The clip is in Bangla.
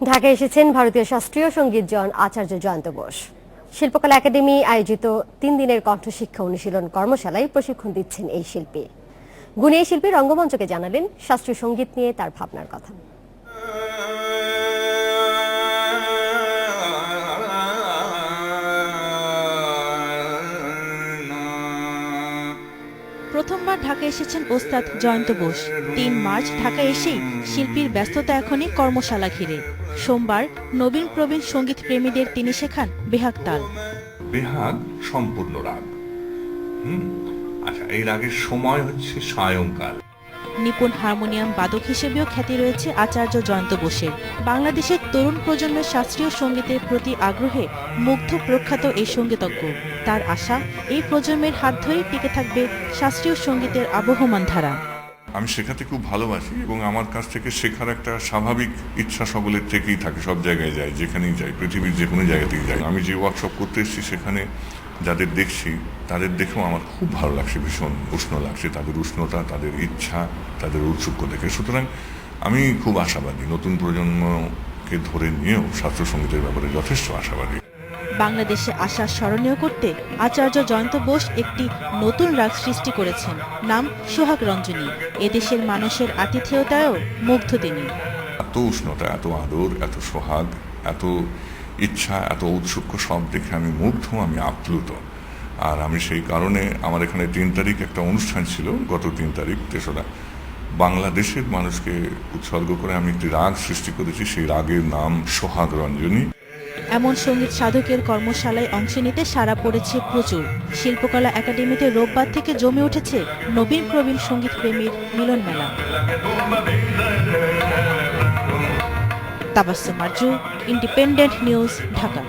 ঢাকায় এসেছেন ভারতীয় শাস্ত্রীয় সঙ্গীত জন আচার্য জয়ন্ত বোস। শিল্পকলা একাডেমি আয়োজিত 3 দিনের কণ্ঠশিক্ষা অনুশীলন কর্মশালায় প্রশিক্ষণ দিচ্ছেন এই শিল্পী। গুণী এই শিল্পী রঙ্গমঞ্চকে জানালেন শাস্ত্রীয় সঙ্গীত নিয়ে তার ভাবনার কথা। প্রথমবার ঢাকায় এসেছেন ওস্তাদ জয়ন্ত বোস। ৩ মার্চ ঢাকায় এসেই শিল্পীর ব্যস্ততা এখনই কর্মশালা ঘিরে। সোমবার নবীন প্রবীণ সঙ্গীত প্রেমীদের তিনি শেখান বেহাগ তাল। বেহাগ সম্পূর্ণ রাগ। আচ্ছা, এই রাগের সময় হচ্ছে সায়ংকাল। নিপুণ হারমোনিয়াম বাদক হিসেবেও খ্যাতি রয়েছে আচার্য জয়ন্ত বোসের। বাংলাদেশের তরুণ প্রজন্মের শাস্ত্রীয় সঙ্গীতের প্রতি আগ্রহে মুগ্ধ প্রখ্যাত এই সঙ্গীতজ্ঞ। তার আশা, এই প্রজন্মের হাত ধরেই টিকে থাকবে শাস্ত্রীয় সঙ্গীতের আবহমান ধারা। আমি শেখাতে খুব ভালোবাসি এবং আমার কাছ থেকে শেখার একটা স্বাভাবিক ইচ্ছা সকলের থেকেই থাকে। সব জায়গায় যাই, যেখানেই যাই, পৃথিবীর যে কোনো জায়গাতেই যাই। আমি যে ওয়ার্কশপ করতে এসেছি সেখানে যাদের দেখছি তাদের দেখেও আমার খুব ভালো লাগছে, ভীষণ উষ্ণ লাগছে তাদের উষ্ণতা, তাদের ইচ্ছা, তাদের ঔৎসুক্য দেখে। সুতরাং আমি খুব আশাবাদী, নতুন প্রজন্মকে ধরে নিয়েও শাস্ত্রীয় সঙ্গীতের ব্যাপারে যথেষ্ট আশাবাদী। বাংলাদেশে আসা স্মরণীয় করতে আচার্য জয়ন্ত বোস একটি নতুন রাগ সৃষ্টি করেছেন, নাম সোহাগ রঞ্জনী। এদেশের মানুষের আতিথেয়তায়ও মুগ্ধ তিনি। এত উষ্ণতা, এত আদর, এত সোহাগ, এত ইচ্ছা, এত ঔৎসুক্য সব দেখে আমি মুগ্ধ, আমি আপ্লুত। আর আমি সেই কারণে আমার এখানে 3 তারিখ একটা অনুষ্ঠান ছিল, গত 3 তারিখ 3রা বাংলাদেশের মানুষকে উৎসর্গ করে আমি একটি রাগ সৃষ্টি করেছি। সেই রাগের নাম সোহাগ রঞ্জনী। এমন সঙ্গীত সাধকের কর্মশালায় অংশ নিতে সাড়া পড়েছে প্রচুর। শিল্পকলা একাডেমিতে রোববার থেকে জমে উঠেছে নবীন প্রবীণ সঙ্গীত প্রেমীর মিলন মেলা। Tabassum Arzu, Independent News, Dhaka.